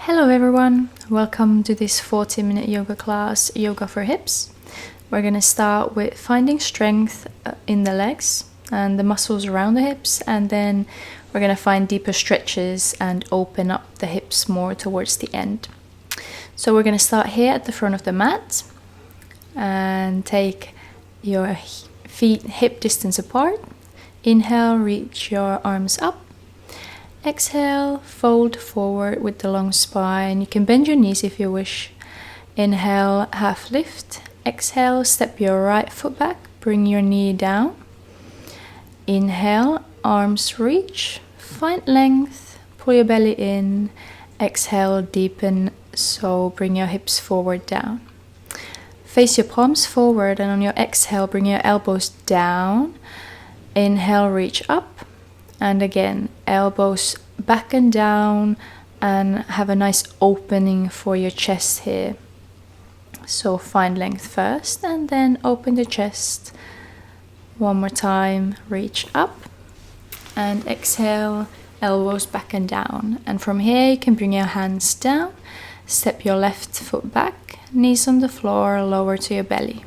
Hello everyone, welcome to this 40-minute yoga class, Yoga for Hips. We're going to start with finding strength in the legs and the muscles around the hips, and then we're going to find deeper stretches and open up the hips more towards the end. So we're going to start here at the front of the mat and take your feet hip distance apart. Inhale, reach your arms up. Exhale, fold forward with the long spine. You can bend your knees if you wish. Inhale, half lift. Exhale, step your right foot back. Bring your knee down. Inhale, arms reach. Find length. Pull your belly in. Exhale, deepen. So bring your hips forward down. Face your palms forward, and on your exhale, bring your elbows down. Inhale, reach up. And again, elbows back and down, and have a nice opening for your chest here. So find length first and then open the chest. One more time, reach up and exhale, elbows back and down. And from here you can bring your hands down, step your left foot back, knees on the floor, lower to your belly.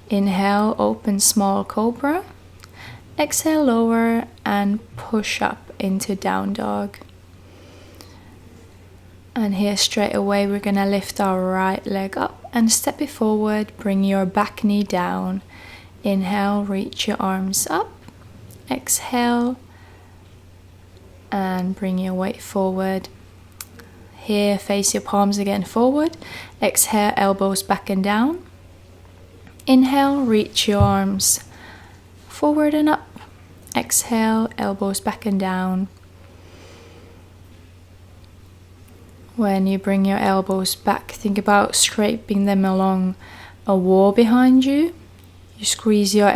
Inhale, open small cobra. Exhale, lower and push up into down dog. And here straight away we're going to lift our right leg up and step it forward. Bring your back knee down. Inhale, reach your arms up. Exhale and bring your weight forward. Here face your palms again forward. Exhale, elbows back and down. Inhale, reach your arms forward and up. Exhale, elbows back and down. When you bring your elbows back, think about scraping them along a wall behind you. You squeeze your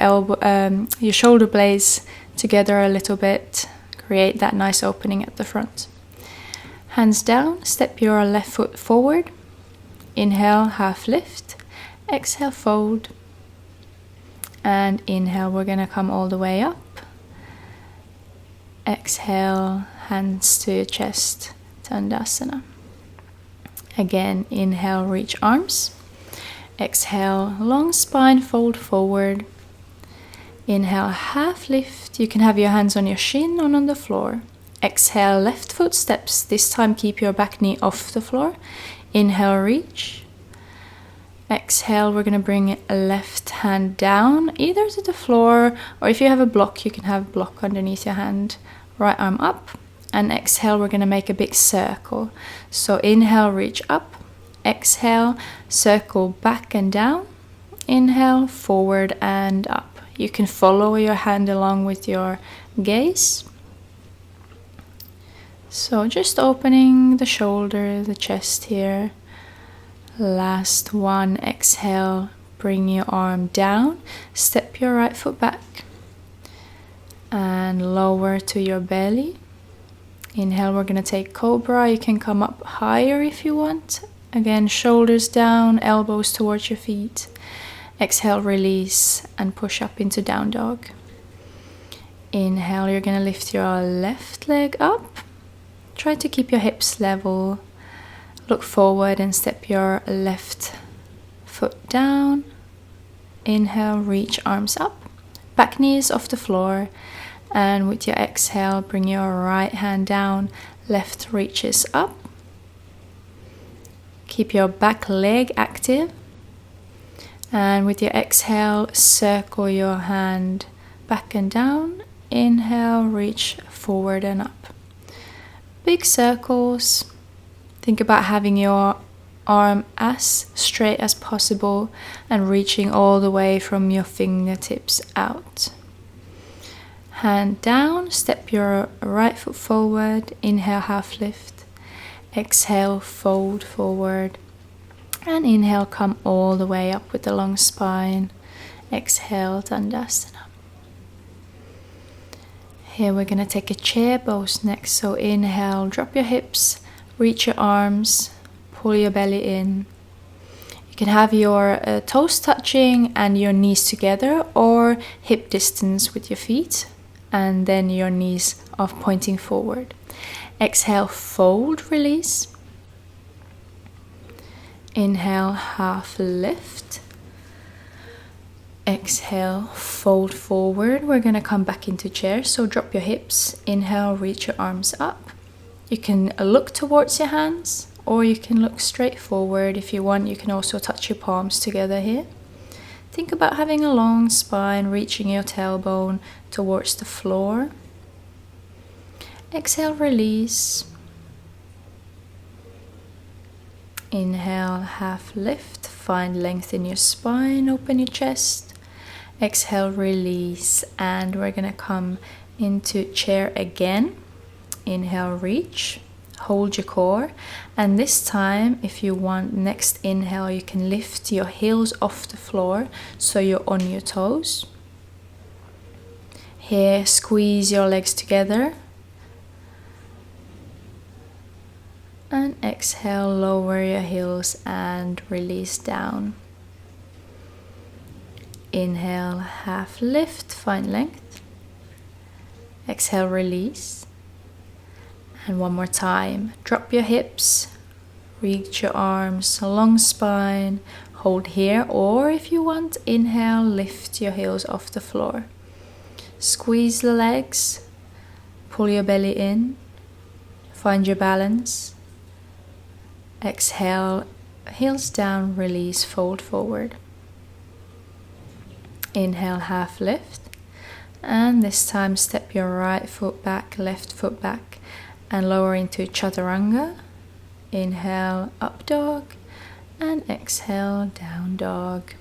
your shoulder blades together a little bit, create that nice opening at the front. Hands down, step your left foot forward. Inhale, half lift. Exhale, fold. And inhale, we're going to come all the way up. Exhale, hands to your chest, Tandasana. Again, inhale, reach arms. Exhale, long spine, fold forward. Inhale, half lift. You can have your hands on your shin or on the floor. Exhale, left foot steps. This time keep your back knee off the floor. Inhale, reach. Exhale, we're going to bring a left hand down, either to the floor, or if you have a block, you can have a block underneath your hand. Right arm up. And exhale, we're going to make a big circle. So inhale, reach up. Exhale, circle back and down. Inhale, forward and up. You can follow your hand along with your gaze. So just opening the shoulder, the chest here. Last one, exhale, bring your arm down, step your right foot back and lower to your belly. Inhale, we're going to take cobra. You can come up higher if you want. Again, shoulders down, elbows towards your feet. Exhale, release and push up into down dog. Inhale, you're going to lift your left leg up. Try to keep your hips level. Look forward and step your left foot down. Inhale, reach arms up. Back knee is off the floor. And with your exhale, bring your right hand down. Left reaches up. Keep your back leg active. And with your exhale, circle your hand back and down. Inhale, reach forward and up. Big circles. Think about having your arm as straight as possible and reaching all the way from your fingertips out. Hand down, step your right foot forward. Inhale, half lift. Exhale, fold forward. And inhale, come all the way up with the long spine. Exhale, Tandasana. Here we're going to take a chair pose next. So inhale, drop your hips. Reach your arms, pull your belly in. You can have your toes touching and your knees together, or hip distance with your feet, and then your knees are pointing forward. Exhale, fold, release. Inhale, half lift. Exhale, fold forward. We're going to come back into chair, so drop your hips. Inhale, reach your arms up. You can look towards your hands, or you can look straight forward. If you want, you can also touch your palms together here. Think about having a long spine, reaching your tailbone towards the floor. Exhale, release. Inhale, half lift. Find length in your spine, open your chest. Exhale, release. And we're going to come into chair again. Inhale, reach. Hold your core. And this time, if you want, next inhale, you can lift your heels off the floor so you're on your toes. Here, squeeze your legs together. And exhale, lower your heels and release down. Inhale, half lift, find length. Exhale, release. And one more time, drop your hips, reach your arms, long spine, hold here, or if you want, inhale, lift your heels off the floor. Squeeze the legs, pull your belly in, find your balance. Exhale, heels down, release, fold forward. Inhale, half lift. And this time step your right foot back, left foot back, and lower into chaturanga. Inhale, up dog, and exhale, down dog.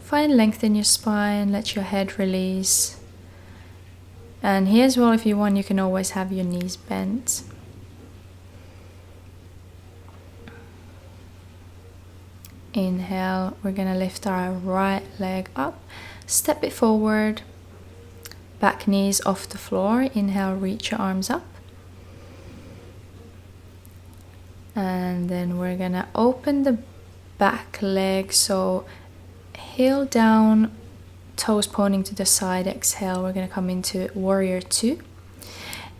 Find length in your spine, let your head release. And here as well, if you want, you can always have your knees bent. Inhale, we're going to lift our right leg up, step it forward, back knees off the floor. Inhale, reach your arms up. And then we're going to open the back leg, so heel down, toes pointing to the side. Exhale, we're going to come into warrior two.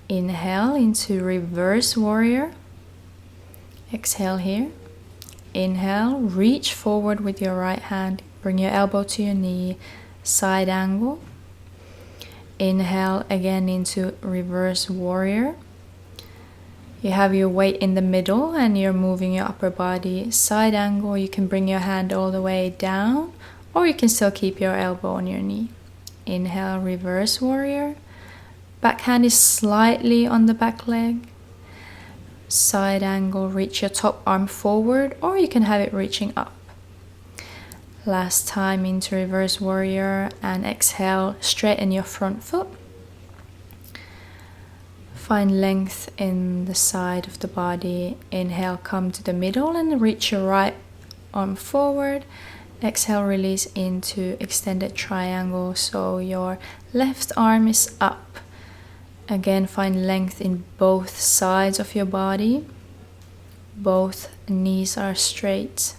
Inhale into reverse warrior. Exhale here. Inhale, reach forward with your right hand, bring your elbow to your knee, side angle. Inhale again into reverse warrior. You have your weight in the middle and you're moving your upper body. Side angle, you can bring your hand all the way down, or you can still keep your elbow on your knee. Inhale, reverse warrior. Back hand is slightly on the back leg. Side angle, reach your top arm forward, or you can have it reaching up. Last time into reverse warrior, and exhale, straighten your front foot. Find length in the side of the body. Inhale, come to the middle and reach your right arm forward. Exhale, release into extended triangle, so your left arm is up. Again, find length in both sides of your body. Both knees are straight.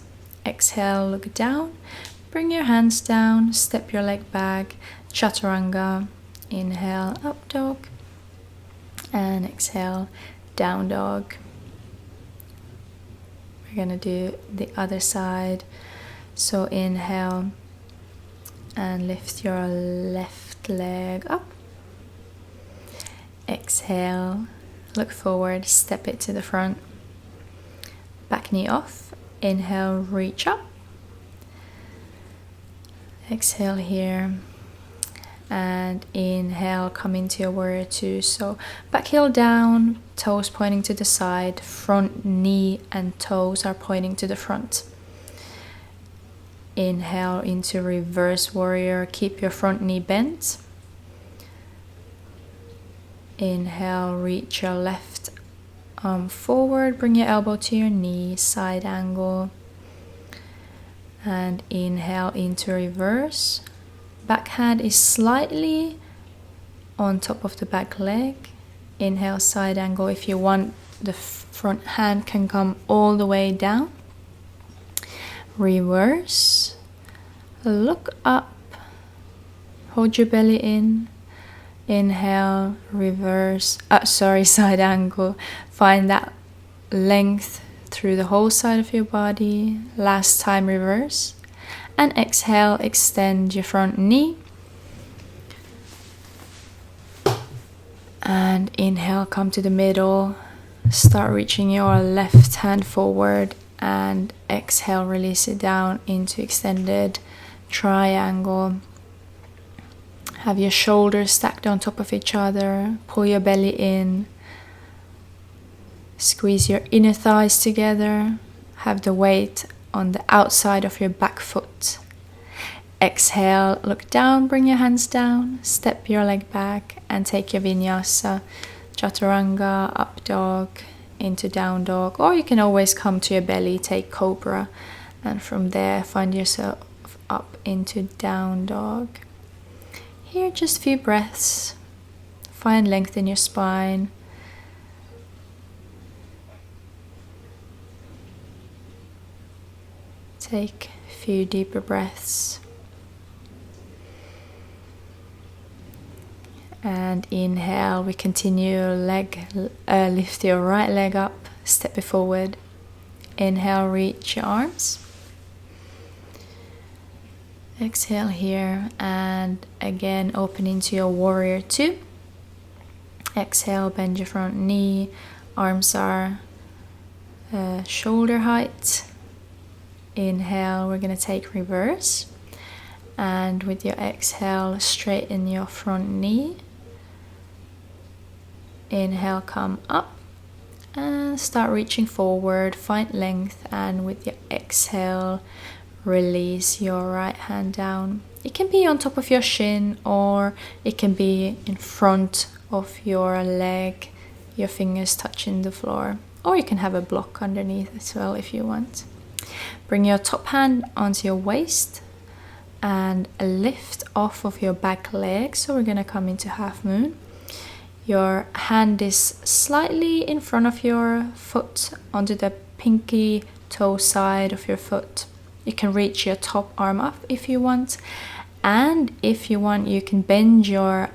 Exhale, look down. Bring your hands down. Step your leg back. Chaturanga. Inhale, up dog. And exhale, down dog. We're going to do the other side. So inhale and lift your left leg up. Exhale, look forward, step it to the front. Back knee off. Inhale, reach up. Exhale here. And inhale, come into your warrior two. So back heel down, toes pointing to the side. Front knee and toes are pointing to the front. Inhale into reverse warrior. Keep your front knee bent. Inhale, reach your left arm forward, bring your elbow to your knee, side angle. And inhale into reverse. Back hand is slightly on top of the back leg. Inhale, side angle. If you want, the front hand can come all the way down. Reverse. Look up. Hold your belly in. Inhale, reverse, side angle. Find that length through the whole side of your body. Last time, reverse. And exhale, extend your front knee. And inhale, come to the middle. Start reaching your left hand forward. And exhale, release it down into extended triangle. Have your shoulders stacked on top of each other. Pull your belly in. Squeeze your inner thighs together. Have the weight on the outside of your back foot. Exhale, look down, bring your hands down, step your leg back and take your vinyasa, chaturanga, up dog, into down dog, or you can always come to your belly, take cobra, and from there find yourself up into down dog. Here, just a few breaths. Find length in your spine. Take a few deeper breaths. And inhale, we continue, lift your right leg up, step it forward. Inhale, reach your arms. Exhale here, and again open into your warrior two. Exhale, bend your front knee, arms are shoulder height. Inhale, we're going to take reverse, and with your exhale, straighten your front knee. Inhale, come up and start reaching forward, find length, and with your exhale, release your right hand down. It can be on top of your shin, or it can be in front of your leg, your fingers touching the floor, or you can have a block underneath as well if you want. Bring your top hand onto your waist and lift off of your back leg. So we're going to come into half moon. Your hand is slightly in front of your foot, onto the pinky toe side of your foot. You can reach your top arm up if you want. And if you want, you can bend your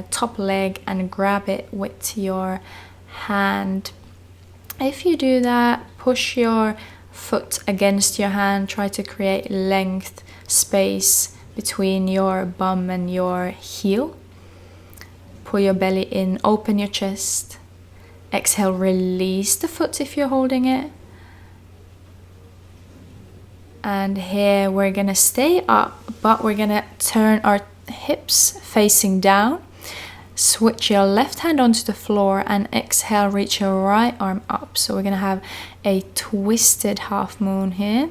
top leg and grab it with your hand. If you do that, push your foot against your hand. Try to create length, space between your bum and your heel. Pull your belly in, open your chest. Exhale, release the foot if you're holding it. And here we're going to stay up, but we're going to turn our hips facing down. Switch your left hand onto the floor and exhale, reach your right arm up. So we're going to have a twisted half moon here.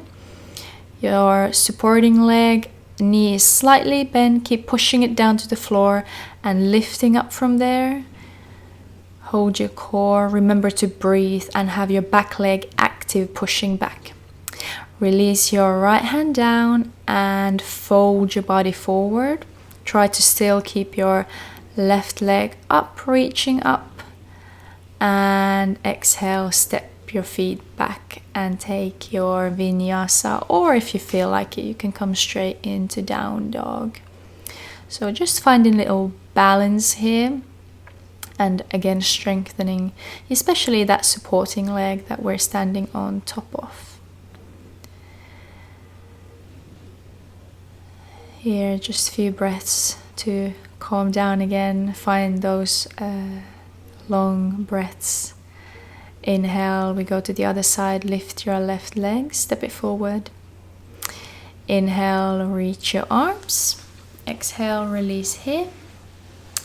Your supporting leg, knee is slightly bent. Keep pushing it down to the floor and lifting up from there. Hold your core. Remember to breathe and have your back leg active, pushing back. Release your right hand down and fold your body forward. Try to still keep your left leg up, reaching up. And exhale, step your feet back and take your vinyasa, or if you feel like it, you can come straight into down dog. So just finding little balance here, and again strengthening especially that supporting leg that we're standing on top of. Here, just a few breaths to calm down again. Find those long breaths. Inhale, we go to the other side, lift your left leg, step it forward. Inhale, reach your arms. Exhale, release here.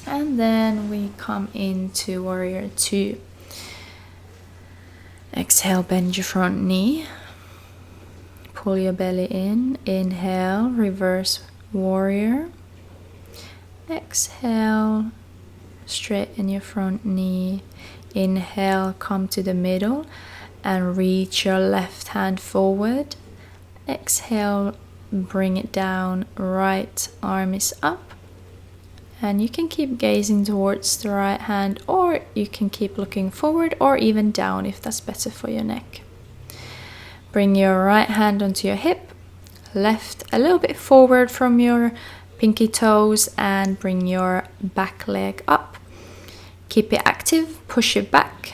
And then we come into warrior two. Exhale, bend your front knee. Pull your belly in. Inhale, reverse warrior. Exhale, straighten your front knee. Inhale, come to the middle and reach your left hand forward. Exhale, bring it down, right arm is up. And you can keep gazing towards the right hand, or you can keep looking forward or even down if that's better for your neck. Bring your right hand onto your hip, left a little bit forward from your pinky toes, and bring your back leg up. Keep it active, push it back.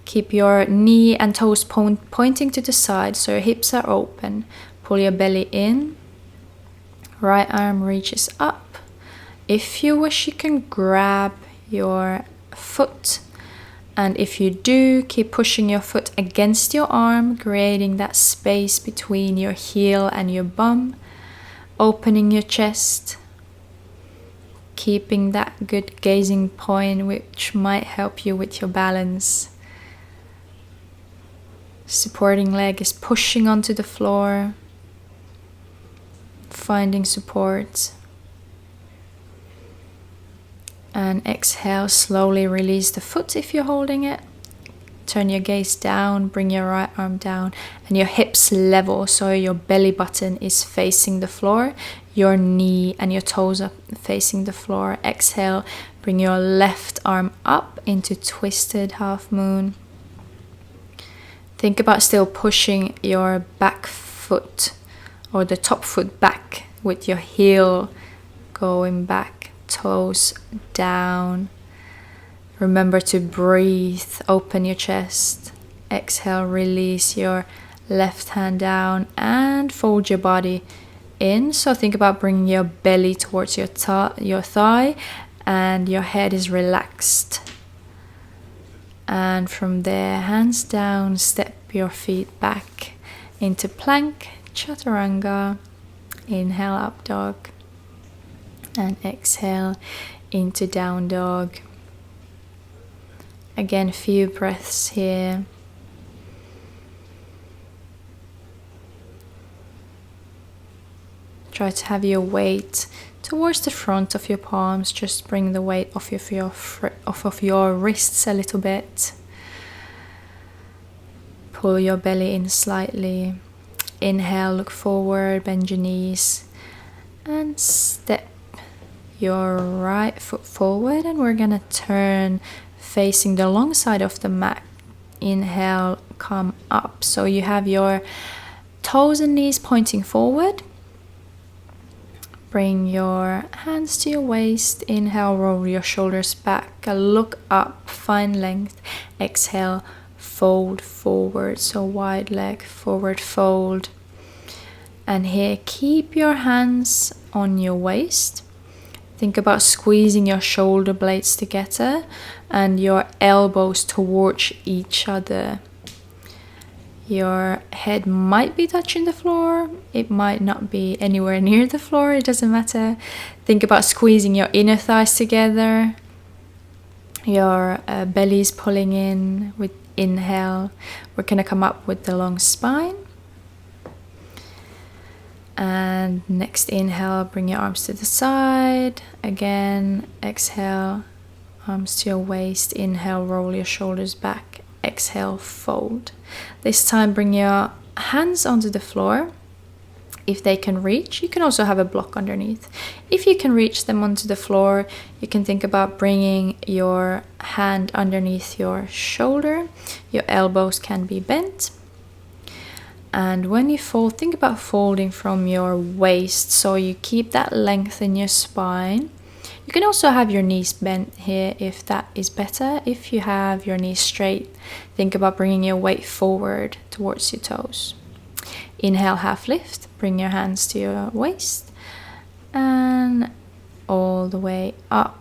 Keep your knee and toes pointing to the side so your hips are open. Pull your belly in. Right arm reaches up. If you wish, you can grab your foot. And if you do, keep pushing your foot against your arm, creating that space between your heel and your bum. Opening your chest. Keeping that good gazing point, which might help you with your balance. Supporting leg is pushing onto the floor. Finding support. And exhale, slowly release the foot if you're holding it. Turn your gaze down, bring your right arm down, and your hips level so your belly button is facing the floor. Your knee and your toes are facing the floor. Exhale, bring your left arm up into twisted half moon. Think about still pushing your back foot or the top foot back with your heel going back, toes down. Remember to breathe, open your chest. Exhale, release your left hand down and fold your body in. So think about bringing your belly towards your thigh and your head is relaxed. And from there, hands down, step your feet back into plank, chaturanga. Inhale, up dog. And exhale into down dog. Again, a few breaths here. Try to have your weight towards the front of your palms. Just bring the weight off of your wrists a little bit. Pull your belly in slightly. Inhale, look forward, bend your knees. And step your right foot forward. And we're gonna turn facing the long side of the mat. Inhale, come up. So you have your toes and knees pointing forward. Bring your hands to your waist. Inhale, roll your shoulders back. Look up, find length. Exhale, fold forward. So wide leg, forward fold. And here, keep your hands on your waist. Think about squeezing your shoulder blades together and your elbows towards each other. Your head might be touching the floor. It might not be anywhere near the floor. It doesn't matter. Think about squeezing your inner thighs together. Your belly is pulling in with inhale. We're going to come up with the long spine. And next inhale, bring your arms to the side. Again, exhale, arms to your waist. Inhale, roll your shoulders back. Exhale, fold. This time, bring your hands onto the floor. If they can reach, you can also have a block underneath. If you can reach them onto the floor, you can think about bringing your hand underneath your shoulder. Your elbows can be bent. And when you fold, think about folding from your waist so you keep that length in your spine. You can also have your knees bent here if that is better. If you have your knees straight, think about bringing your weight forward towards your toes. Inhale, half lift. Bring your hands to your waist and all the way up.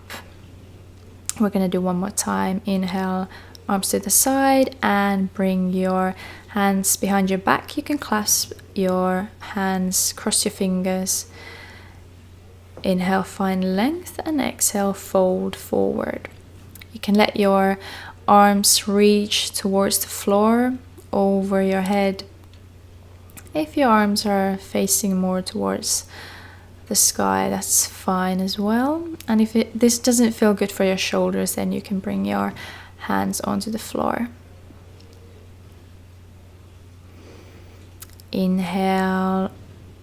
We're going to do one more time. Inhale, arms to the side and bring your hands behind your back. You can clasp your hands, cross your fingers. Inhale, find length, and exhale, fold forward. You can let your arms reach towards the floor, over your head. If your arms are facing more towards the sky, that's fine as well. And if this doesn't feel good for your shoulders, then you can bring your hands onto the floor. Inhale,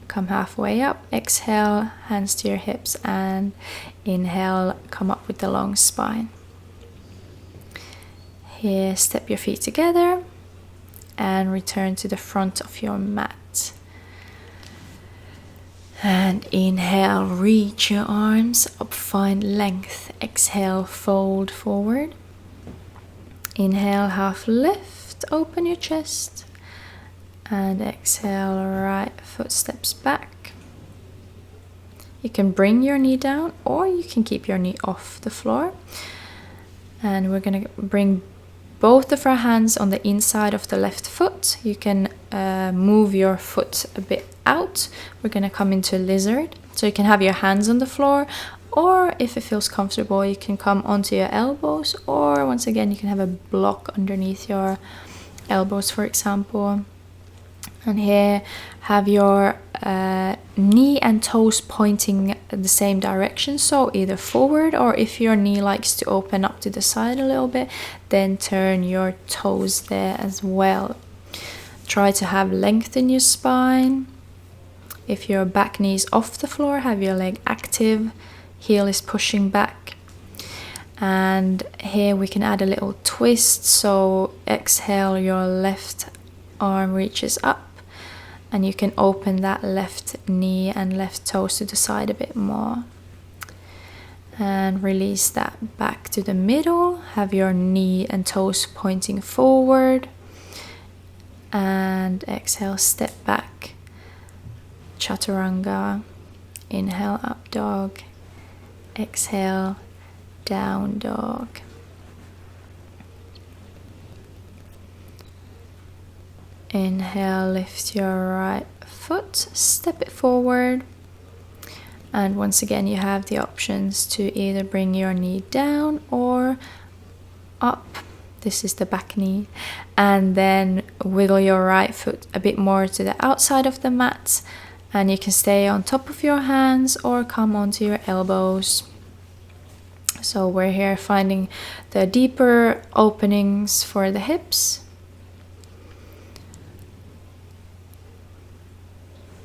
come halfway up. Exhale, hands to your hips, and inhale, come up with the long spine. Here, step your feet together and return to the front of your mat. And inhale, reach your arms up, find length. Exhale, fold forward. Inhale, half lift, open your chest. And exhale, right foot steps back. You can bring your knee down or you can keep your knee off the floor. And we're going to bring both of our hands on the inside of the left foot. You can move your foot a bit out. We're going to come into lizard. So you can have your hands on the floor, or if it feels comfortable, you can come onto your elbows, or once again, you can have a block underneath your elbows, for example. And here, have your knee and toes pointing the same direction, so either forward, or if your knee likes to open up to the side a little bit, then turn your toes there as well. Try to have length in your spine. If your back knee is off the floor, have your leg active, heel is pushing back. And here we can add a little twist, so exhale, your left arm reaches up. And you can open that left knee and left toes to the side a bit more. And release that back to the middle. Have your knee and toes pointing forward. And exhale, step back. Chaturanga. Inhale, up dog. Exhale, down dog. Inhale, lift your right foot, step it forward. And once again, you have the options to either bring your knee down or up. This is the back knee. And then wiggle your right foot a bit more to the outside of the mat. And you can stay on top of your hands or come onto your elbows. So we're here finding the deeper openings for the hips.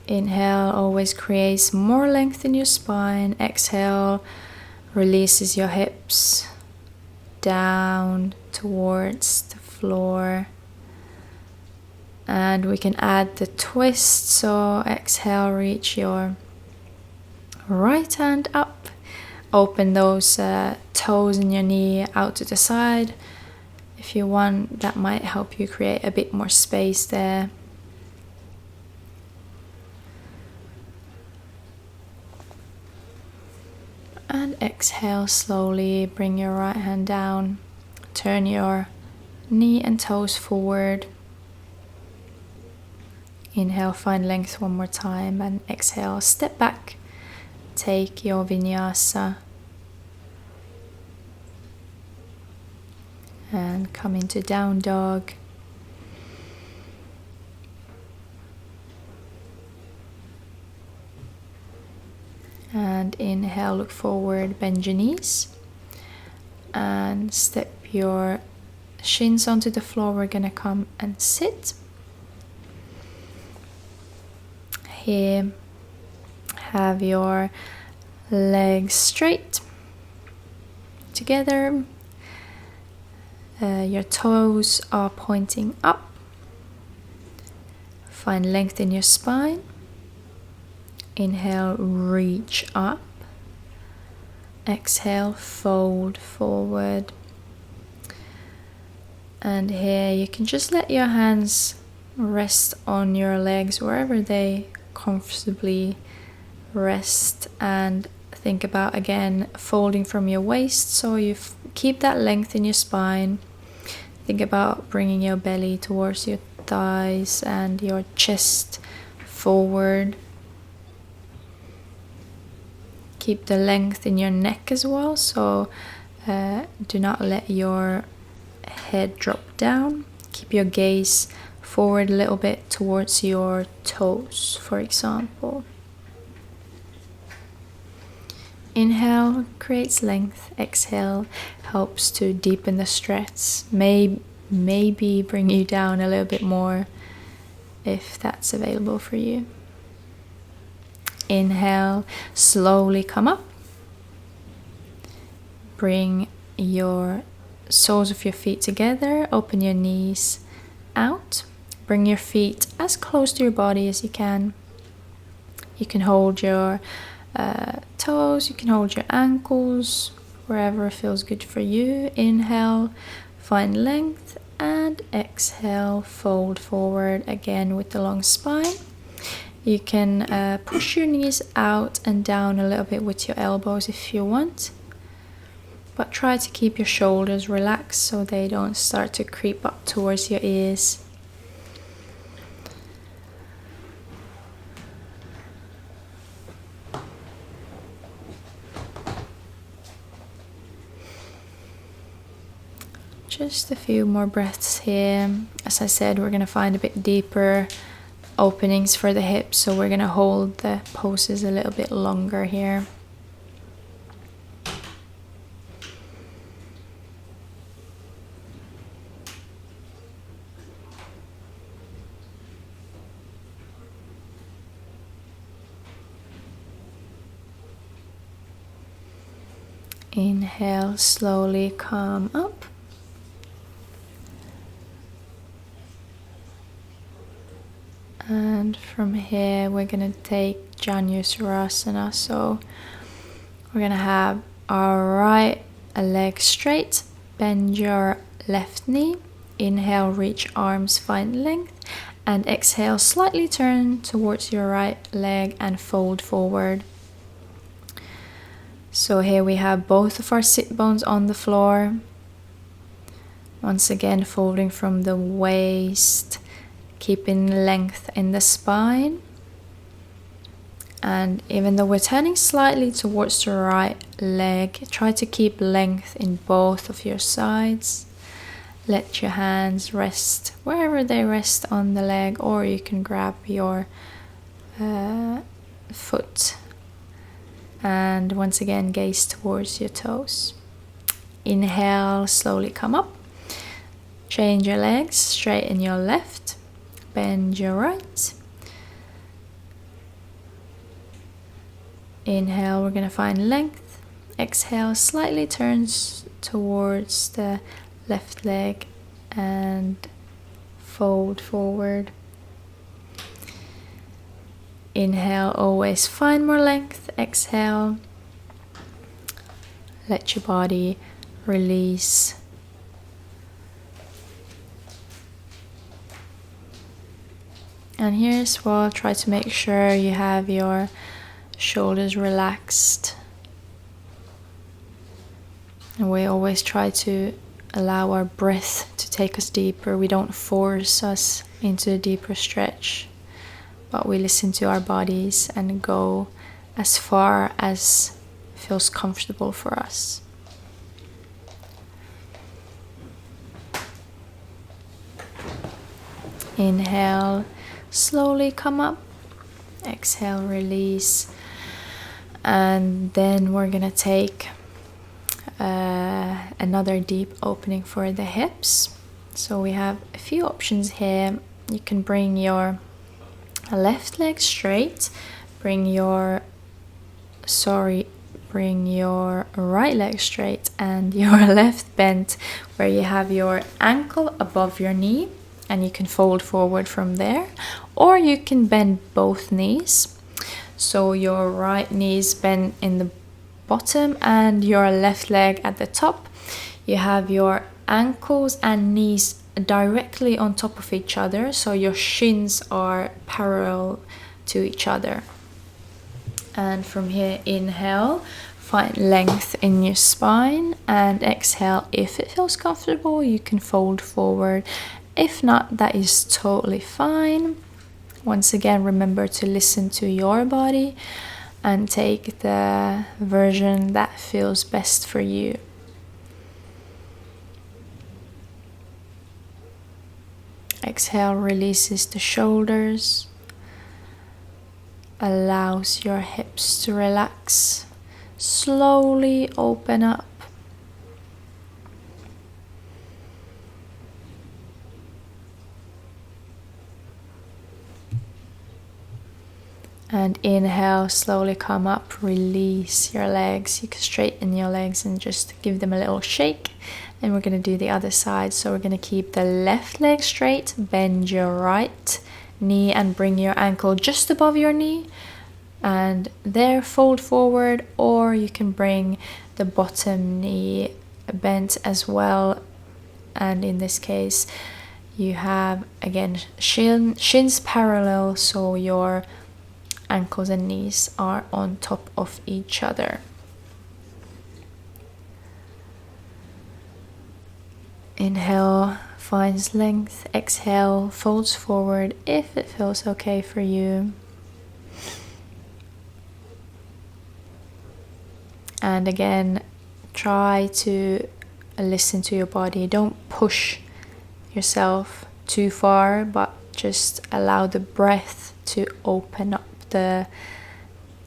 Inhale always creates more length in your spine. Exhale releases your hips down towards the floor. And we can add the twist. So exhale, reach your right hand up. Open those toes in your knee out to the side. If you want, that might help you create a bit more space there. And exhale, slowly bring your right hand down. Turn your knee and toes forward. Inhale, find length one more time. And exhale, step back. Take your vinyasa. And come into down dog. And inhale, look forward, bend your knees. And step your shins onto the floor. We're going to come and sit. Here, have your legs straight together. Your toes are pointing up. Find length in your spine. Inhale, reach up. Exhale, fold forward. And here you can just let your hands rest on your legs wherever they comfortably rest, and think about again folding from your waist, so you keep that length in your spine. Think about bringing your belly towards your thighs and your chest forward. Keep the length in your neck as well, so do not let your head drop down. Keep your gaze forward a little bit towards your toes, for example. Inhale creates length. Exhale helps to deepen the stretch. Maybe bring you down a little bit more if that's available for you. Inhale, slowly come up. Bring your soles of your feet together. Open your knees out. Bring your feet as close to your body as you can. You can hold your toes, you can hold your ankles, wherever feels good for you. Inhale, find length, and exhale, fold forward again with the long spine. You can push your knees out and down a little bit with your elbows if you want, but try to keep your shoulders relaxed so they don't start to creep up towards your ears. Just a few more breaths here. As I said, we're going to find a bit deeper openings for the hips, so we're going to hold the poses a little bit longer here. Inhale, slowly come up. And from here we're going to take Janushirasana. So we're going to have our right leg straight, bend your left knee, inhale, reach arms, find length, and exhale, slightly turn towards your right leg and fold forward. So here we have both of our sit bones on the floor. Once again, folding from the waist, keeping length in the spine. And even though we're turning slightly towards the right leg, try to keep length in both of your sides. Let your hands rest wherever they rest on the leg, or you can grab your foot. And once again, gaze towards your toes. Inhale, slowly come up. Change your legs, straighten your left. Bend your right. Inhale, we're going to find length. Exhale, slightly turns towards the left leg and fold forward. Inhale, always find more length. Exhale, let your body release. And here as well, try to make sure you have your shoulders relaxed. And we always try to allow our breath to take us deeper. We don't force us into a deeper stretch, but we listen to our bodies and go as far as feels comfortable for us. Inhale, slowly come up. Exhale, release. And then we're gonna take another deep opening for the hips. So we have a few options here. You can bring your left leg straight, bring your right leg straight and your left bent, where you have your ankle above your knee, and you can fold forward from there, or you can bend both knees. So your right knee is bent in the bottom and your left leg at the top. You have your ankles and knees directly on top of each other, so your shins are parallel to each other. And from here, inhale, find length in your spine, and exhale, if it feels comfortable, you can fold forward. If not, that is totally fine. Once again, remember to listen to your body and take the version that feels best for you. Exhale, releases the shoulders, allows your hips to relax. Slowly open up. And inhale, slowly come up, release your legs. You can straighten your legs and just give them a little shake. And we're going to do the other side. So we're going to keep the left leg straight, bend your right knee and bring your ankle just above your knee. And there, fold forward, or you can bring the bottom knee bent as well and in this case you have again shins parallel, so your ankles and knees are on top of each other. Inhale, finds length. Exhale, folds forward if it feels okay for you. And again, try to listen to your body. Don't push yourself too far, but just allow the breath to open up the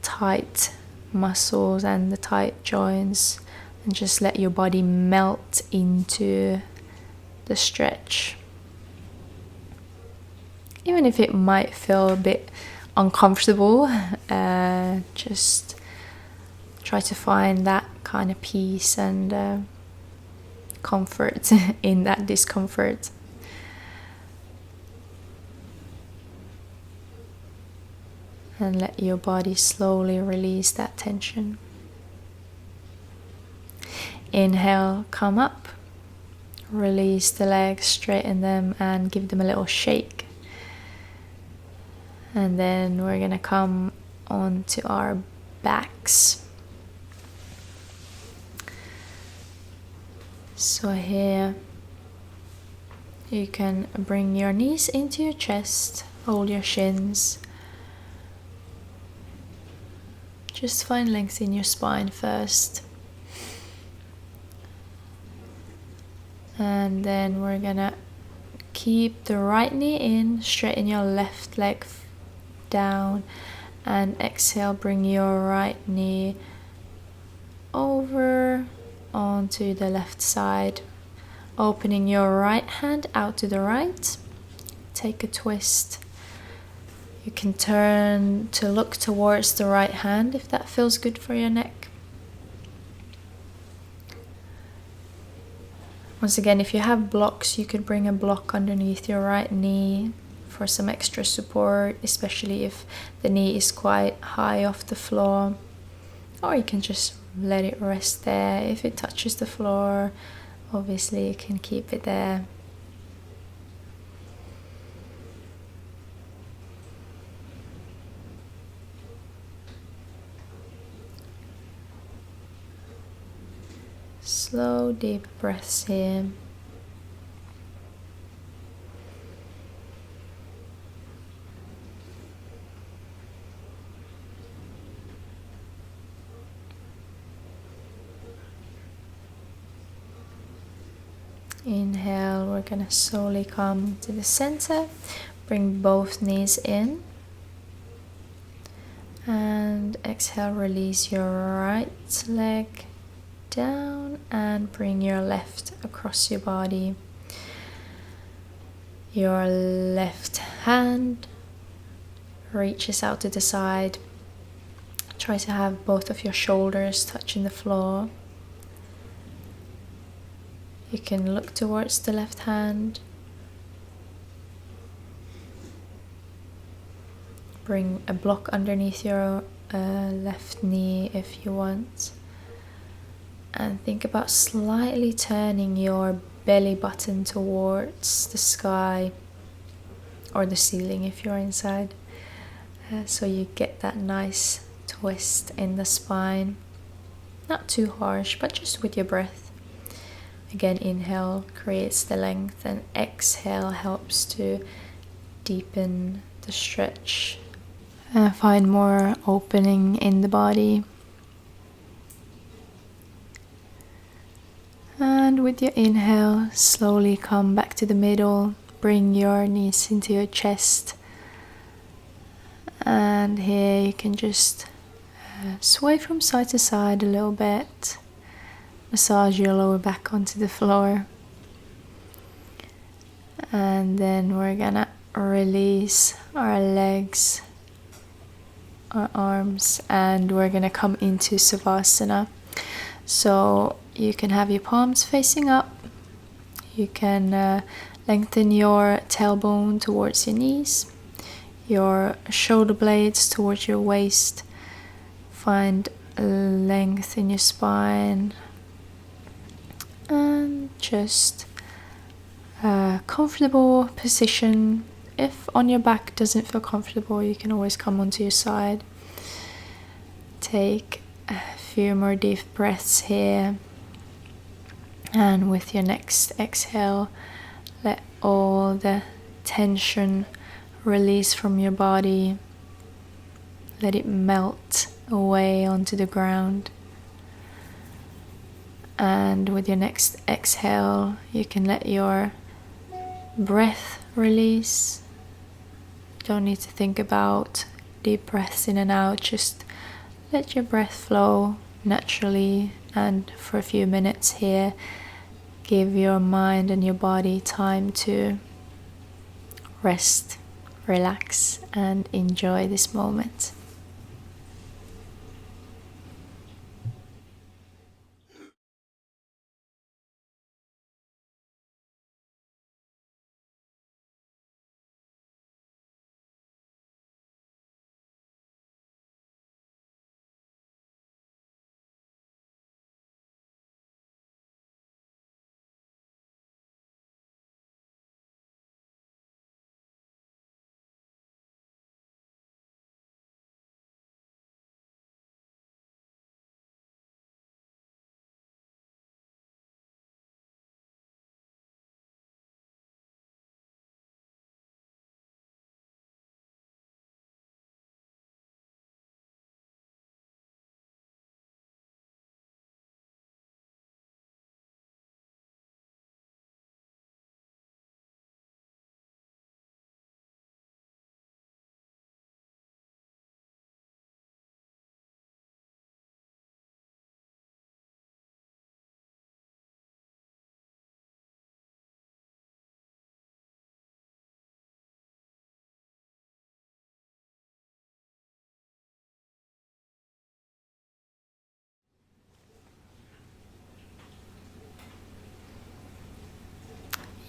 tight muscles and the tight joints, and just let your body melt into the stretch. Even if it might feel a bit uncomfortable, just try to find that kind of peace and comfort in that discomfort. And let your body slowly release that tension. Inhale, come up. Release the legs, straighten them and give them a little shake. And then we're gonna come onto our backs. So here you can bring your knees into your chest, hold your shins. Just find length in your spine first. And then we're gonna keep the right knee in, straighten your left leg down, and exhale, bring your right knee over onto the left side, opening your right hand out to the right. Take a twist. You can turn to look towards the right hand if that feels good for your neck. Once again, if you have blocks, you could bring a block underneath your right knee for some extra support, especially if the knee is quite high off the floor. Or you can just let it rest there. If it touches the floor, obviously you can keep it there. Slow, deep breaths here. Inhale, we're gonna slowly come to the center. Bring both knees in. And exhale, release your right leg down and bring your left across your body. Your left hand reaches out to the side. Try to have both of your shoulders touching the floor. You can look towards the left hand. Bring a block underneath your left knee if you want. And think about slightly turning your belly button towards the sky or the ceiling if you're inside, so you get that nice twist in the spine. Not too harsh, but just with your breath. Again, inhale creates the length, and exhale helps to deepen the stretch and find more opening in the body. And with your inhale, slowly come back to the middle. Bring your knees into your chest. And here you can just sway from side to side a little bit. Massage your lower back onto the floor. And then we're gonna release our legs, our arms, and we're gonna come into Savasana. So you can have your palms facing up. You can lengthen your tailbone towards your knees, your shoulder blades towards your waist. Find length in your spine and just comfortable position. If on your back doesn't feel comfortable, you can always come onto your side. Take a few more deep breaths here, and with your next exhale, let all the tension release from your body. Let it melt away onto the ground. And with your next exhale, you can let your breath release. Don't need to think about deep breaths in and out, just let your breath flow naturally, and for a few minutes here, give your mind and your body time to rest, relax, and enjoy this moment.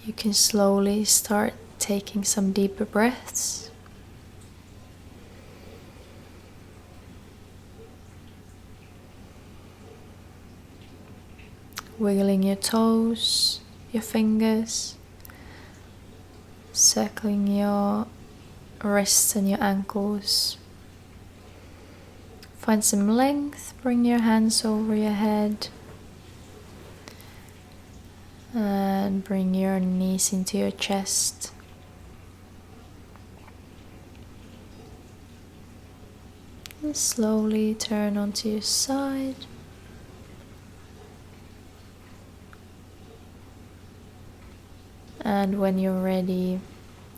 You can slowly start taking some deeper breaths. Wiggling your toes, your fingers, circling your wrists and your ankles. Find some length, bring your hands over your head. And bring your knees into your chest. And slowly turn onto your side. And when you're ready,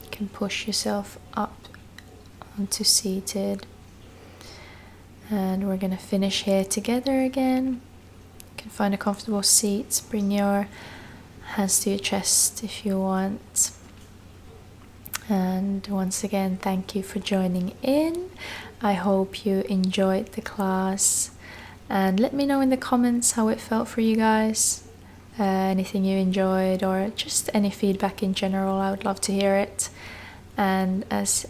you can push yourself up onto seated. And we're going to finish here together again. You can find a comfortable seat. Bring your hands to your chest if you want. And once again, thank you for joining in. I hope you enjoyed the class, and let me know in the comments how it felt for you guys. Anything you enjoyed, or just any feedback in general, I would love to hear it. And as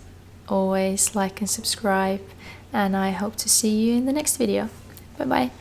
always, like and subscribe, and I hope to see you in the next video. Bye bye.